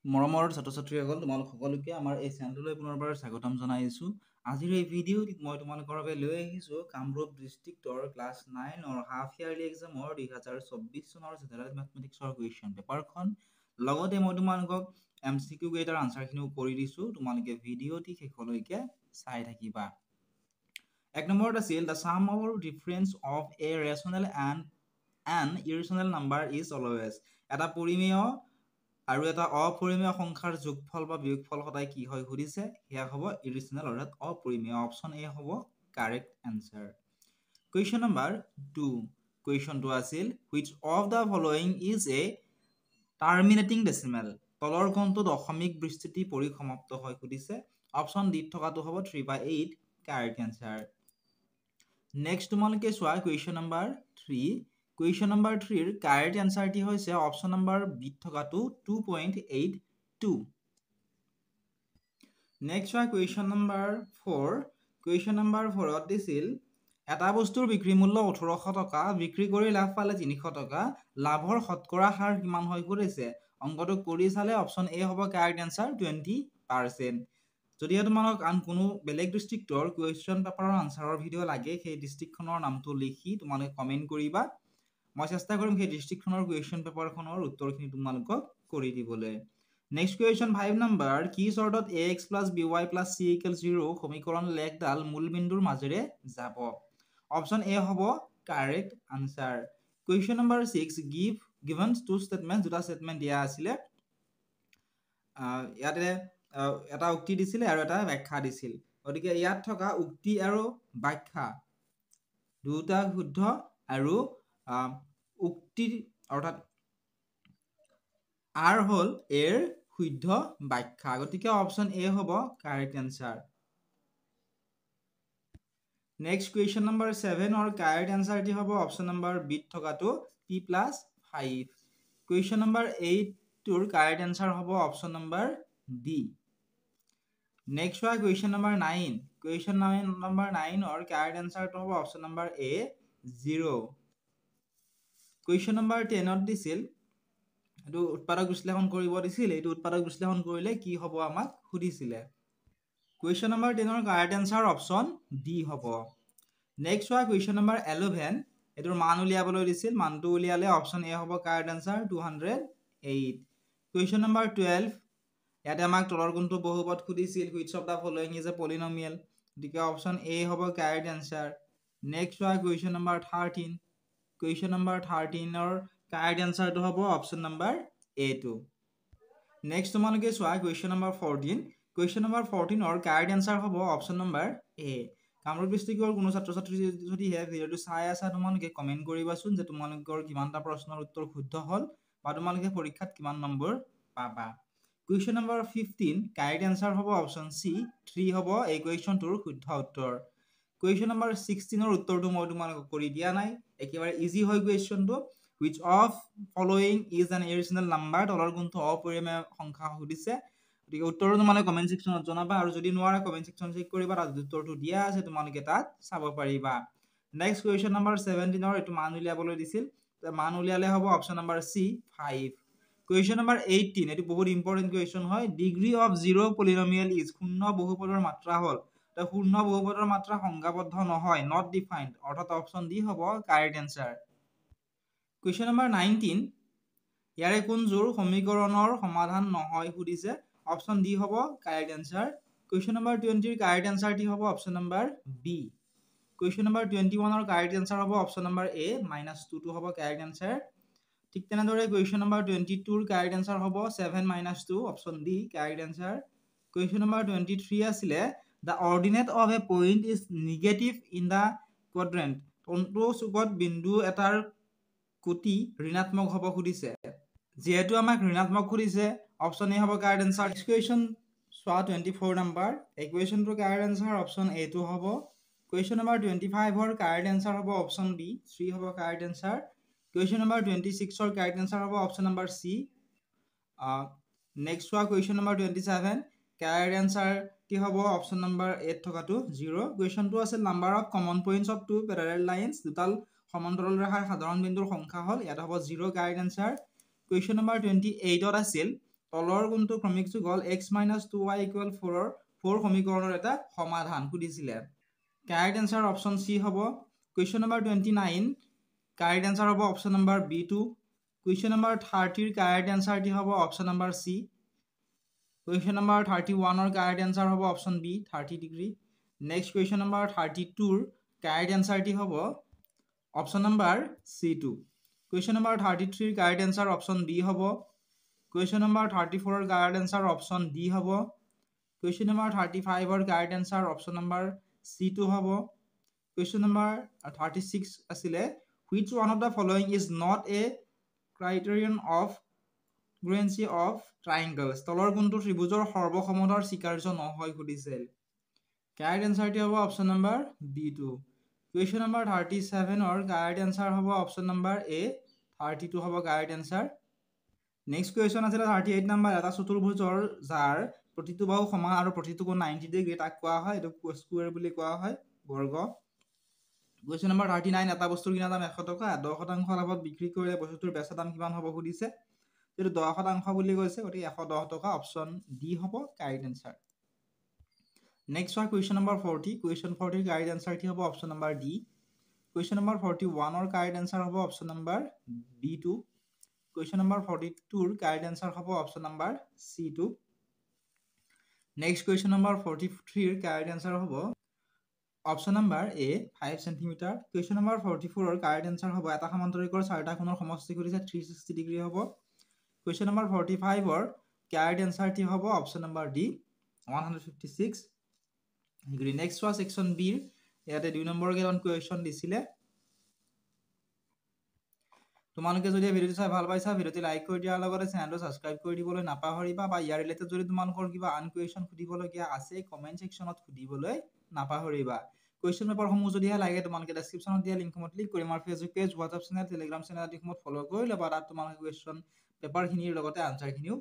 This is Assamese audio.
মৰমৰ ছাত্ৰ-ছাত্ৰীসকল তোমালোক সকলোকে আমাৰ এই চেনেললৈ পুনৰবাৰ স্বাগতম জনাইছো। আজিৰ এই ভিডিঅ'ত মই তোমালোকৰ বাবে লৈ আহিছো কামৰূপ ডিষ্ট্ৰিক্টৰ ক্লাছ 9ৰ হাফ ইয়াৰলি এক্সামৰ 2024 চনৰ জেনেৰেল মেথমেটিক্সৰ কুৱেশ্যন পেপাৰখন লগতে মই তোমালোকক MCQ কেইটাৰ আনসাৰখিনিও কৰি দিছো। তোমালোকে ভিডিঅ'টি শেষলৈকে চাই থাকিবা। এক নম্বৰত আছিল the sum or difference of a rational and an irrational number is always এটা পৰিমেয় আৰু এটা অপৰিমেয় সংখ্যাৰ যোগফল বা বিয়োগফল সদায় কি হয় সুধিছে সেয়া হ'ব ইৰেচনেল অৰ্থাৎ অপৰিমেয় অপচন এ হ'ব কাৰেক্ট আনসাৰ কুৱেশ্যন নম্বৰ 2 কুৱেশ্যনটো আছিল which of the following is a terminating decimal তলৰ কোনটো দশমিক বিস্তৃতি পৰিসমাপ্ত হয় সুধিছে অপচন ডি থকাটো হ'ব 3/8 কাৰেক্ট আনসাৰ নেক্সট তোমালোকে চোৱা কুৱেশ্যন নম্বৰ 3 Question number 3 ৰ correct answer টি হৈছে option number B থকাটো 2.82 Next one question number 4 Question number 4 ত দিছিল এটা বস্তুৰ বিক্ৰী মূল্য 1800 টকা বিক্ৰী কৰি লাভ পালে 300 টকা লাভৰ শতকৰা হাৰ কিমান হয় কৰিছে অংকটো কৰি চালে option A হ'ব correct answer 20% যদি তোমালোক আন কোনো বেলেগ ডিস্ট্ৰিক্টৰ কুৱেশ্যন পেপাৰৰ আনসাৰৰ ভিডিও লাগে সেই ডিস্ট্ৰিক্টখনৰ নামটো লিখি তোমালোকে কমেন্ট কৰিবা মই চেষ্টা কৰিম সেই ডিস্ট্ৰিক্টখনৰ কুৱেশ্যন পেপাৰখনৰ উত্তৰখিনি তোমালোকক কৰি দিবলৈ নেক্সট কুৱেশ্যন 5 নম্বৰ কি চৰ্তত ax + by + c = 0 সমীকৰণ লেখডাল মূল বিন্দুৰ মাজেৰে যাব অপচন এ হ'ব correct answer question number 6 given two statements দুটা স্টেটমেন্ট দিয়া আছিল ইয়াতে এটা উক্তি দিছিল আৰু এটা ব্যাখ্যা দিছিল গতিকে ইয়াত থকা উক্তি আৰু ব্যাখ্যা দুটা শুদ্ধ আৰু উক্তি অৰ্থাৎ আর হল এর শুদ্ধ ব্যাখ্যা গতিকে অপচন এ হ'ব correct answer next question number 7 অৰ কাৰেক্ট আনসাৰ টি হ'ব অপচন নম্বৰ বি থকাটো p + 5 কুৱেশ্যন নম্বৰ 8 টোৰ কাৰেক্ট আনসাৰ হ'ব অপচন নম্বৰ ডি নেক্সট হয় কুৱেশ্যন নম্বৰ 9 কুৱেশ্যন নম্বৰ 9 অৰ কাৰেক্ট আনসাৰ টো হ'ব অপচন নম্বৰ এ 0 কুৱেশ্যন নম্বৰ 10 ত দিছিল এটো উৎপাদক বিশ্লেষণ কৰিব দিছিল এটো উৎপাদক বিশ্লেষণ কৰিলে কি হ'ব আমাক সুধিছিলে কুৱেশ্যন নম্বৰ 10 ৰ কাৰেক্ট আনসাৰ অপচন ডি হ'ব নেক্সট হয় কুৱেশ্যন নম্বৰ 11 এটোৰ মান উলিয়াবলৈ দিছিল মানটো উলিয়ালে অপচন এ হ'ব কাৰেক্ট আনসাৰ 208 কুৱেশ্যন নম্বৰ 12 ইয়াতে আমাক তলৰ কোনটো বহুপদ সুধিছিল which of the following is a polynomial গতিকে অপচন এ হ'ব কাৰেক্ট আনসাৰ নেক্সট হয় question number 13 Question number 13 or correct answer to hobo option number A2. Next tomaloke swa question number 14. Question number 14 or correct answer hobo option number A. Kamrup districtor kono chhatro chhatri jodi he video to sai asa tomaloke comment koribasun je tomalokor kimanta prashnor uttor shuddho hol ba tomalokhe porikhat kiman number paba. Question number 15 correct answer hobo option C 3 hobo ei question tur shuddho uttor. Question number 16 or uttor to moi tomalok kori dia nai একেবারে ইজি হয় কোৱেশ্চনটো which of following is an irrational number তলৰ কোনটো অপৰিমেয় সংখ্যা সুধিছে গতিকে উত্তৰটো তোমালোকে কমেন্ট সেকশনত জনাবা আৰু যদি নোৱাৰা কমেন্ট সেকশন চেক কৰিবা তাত উত্তৰটো দিয়া আছে তোমালোকে তাত চাব পাৰিবা নেক্সট কুৱেশ্চন নম্বৰ 17 ৰ এটো মান উলিয়াবলৈ দিছিল মান উলিয়ালে হ'ব অপচন নম্বৰ সি 5 কুৱেশ্চন নম্বৰ 18 এটো বহুত ইম্পৰ্টেন্ট কুৱেশ্চন হয় ডিগ্ৰী অফ 0 পলিনোমিয়েল ইজ শূন্য বহুপদৰ মাত্ৰা হল শূন্য বহুপদৰ মাত্ৰা সংজ্ঞাবদ্ধ নহয় not defined অৰ্থাৎ অপচন ডি হ'ব কাৰেক্ট আনসাৰ কুৱেশ্চন নম্বৰ 19 ইয়াৰে কোন জোৰ সমীকৰণৰ সমাধান নহয় সুধিছে অপচন ডি হ'ব কাৰেক্ট আনসাৰ কুৱেশ্চন নম্বৰ 20 ৰ কাৰেক্ট আনসাৰ টি হ'ব option number B question number 21 ৰ কাৰেক্ট আনসাৰ হ'ব অপচন নম্বৰ এ -2 টো হ'ব কাৰেক্ট আনসাৰ ঠিক তেনেদৰে কুৱেশ্চন নম্বৰ 22 ৰ কাৰেক্ট আনসাৰ হ'ব 7 - 2 option D correct answer question number 23 আছিলে The ordinate of a point is negative in the quadrant. কোনটো চুকত বিন্দু এটাৰ কোটি ঋণাত্মক হ'ব খুদিছে যেহেতু আমাক ঋণাত্মক খুদিছে অপচন এ হ'ব কারেক্ট আনসার ইকুয়েশন সোয়া 24 নাম্বার ইকুয়েশনটোৰ কাৰেক্ট আনসাৰ অপচন এ টো হ'ব কুৱেশ্চন নম্বৰ 25 ৰ কাৰেক্ট আনসাৰ হ'ব অপচন বি 3 হ'ব কাৰেক্ট আনসাৰ কুৱেশ্চন নম্বৰ 26 ৰ কাৰেক্ট আনসাৰ হ'ব অপচন নম্বৰ সি নেক্সট সোয়া কুৱেশ্চন নম্বৰ 27 কাৰেক্ট আনসাৰ কি হ'ব অপচন নম্বৰ 8 থকাটো 0 কুৱেশ্চনটো আছে number of common points of two parallel lines দুটাল সমান্তৰাল ৰেখাৰ সাধাৰণ বিন্দুৰ সংখ্যা হল ইয়াত হ'ব 0 কাৰেক্ট আনসাৰ কুৱেশ্চন নম্বৰ 28 ত আছিল তলৰ কোনটো ক্ৰমিক যুগল x - 2y = 4 4 সমীকৰণৰ এটা সমাধান সুধিছিলে কাৰেক্ট এনসাৰ অপশন সি হ'ব কুৱেশ্যন নম্বৰ 29 কাৰেক্ট এনসাৰ হ'ব option number B2 question number 30 ৰ কাৰেক্ট এনসাৰটি হ'ব option number C question number 31 ৰ কাৰেক্ট এনসাৰ হ'ব option B 30 degree next question number 32 ৰ কাৰেক্ট এনসাৰটি হ'ব option number C2 question number 33 ৰ কাৰেক্ট এনসাৰ অপশন B হ'ব কুৱেশ্যন নম্বৰ 34 ৰ কাৰেক্ট এনসাৰ অপশন D হ'ব কুৱেশ্যন নম্বৰ 35 ৰ correct answer option number C2 হ'ব কুৱেশ্যন নম্বৰ 36 আছিলে which one of the following is not a criterion of congruency of triangles তলৰ কোনটো ত্ৰিভুজৰ সৰ্বসমতাৰ স্বীকাৰ্য নহয় সুধিছিল কাৰেক্ট এনসাৰটি হ'ব option number D2 question number 37 ৰ কাৰেক্ট এনসাৰ হ'ব অপশন নম্বৰ A 32 হ'ব কাৰেক্ট এনসাৰ নেক্সট কুৱেশ্যন আছে 38 নম্বৰ এটা চতুৰ্ভুজৰ যাৰ প্ৰতিটো বাহু সমান আৰু প্ৰতিটো কোণ 90 ডিগ্ৰী তাক কোৱা হয় এটো স্কয়াৰ বুলি কোৱা হয় বৰ্গ কুৱেশ্যন নম্বৰ 39 এটা বস্তুৰ কিনা দাম 100 টকা 10% লাভত বিক্ৰী কৰিলে বস্তুটোৰ বেচা দাম কিমান হ'ব সুধিছে যেটো 10% বুলি কৈছে গতি 110 টকা অপশন ডি হ'ব কাৰেক্ট এনসাৰ নেক্সট হয় কুৱেশ্যন নম্বৰ 40 কুৱেশ্যন 40 ৰ কাৰেক্ট এনসাৰটি হ'ব option number D question number 41 ৰ কাৰেক্ট এনসাৰ হ'ব option number B2 question number 42 ৰ কাৰেক্ট এনসাৰ হ'ব option number C2 next question number 43 ৰ কাৰেক্ট এনসাৰ হ'ব option number A 5 cm question number 44 ৰ কাৰেক্ট এনসাৰ হ'ব এটা সমান্তৰিকৰ চাৰিটা কোণৰ সমষ্টি কৰিছে 360 ডিগ্ৰী হ'ব কুৱেশ্যন নম্বৰ 45 ৰ কাৰেক্ট এনসাৰটি হ'ব option number D 156 degree next ওয়া সেকশন বি ইয়াতে 2 নম্বৰ কেইখন কুৱেশ্যন দিছিলে তোমালোকে যদি ভিডিওটো চাই ভাল পাইছা ভিডিওটো লাইক কৰি দিয়াৰ লগতে চেনেলটো সাবস্ক্ৰাইব কৰি দিবলৈ নাপাহৰিবা বা ইয়াৰ ৰিলেটেড যদি তোমালোকৰ কিবা আন কুৱেশ্যন সুধিবলগীয়া আছে কমেন্ট সেকশনত সুধিবলৈ নাপাহৰিবা কুৱেশ্যন পেপাৰ সমূহ যদি লাগে তোমালোকে ডেসক্ৰিপচনত দিয়া লিংকত ক্লিক কৰি আমাৰ Facebook page WhatsApp channel Telegram channel আদিসমূহত ফলো কৰি ল'বা তাত তোমালোকে কুৱেশ্যন পেপাৰ খিনিৰ লগতে আনসাৰ খিনিও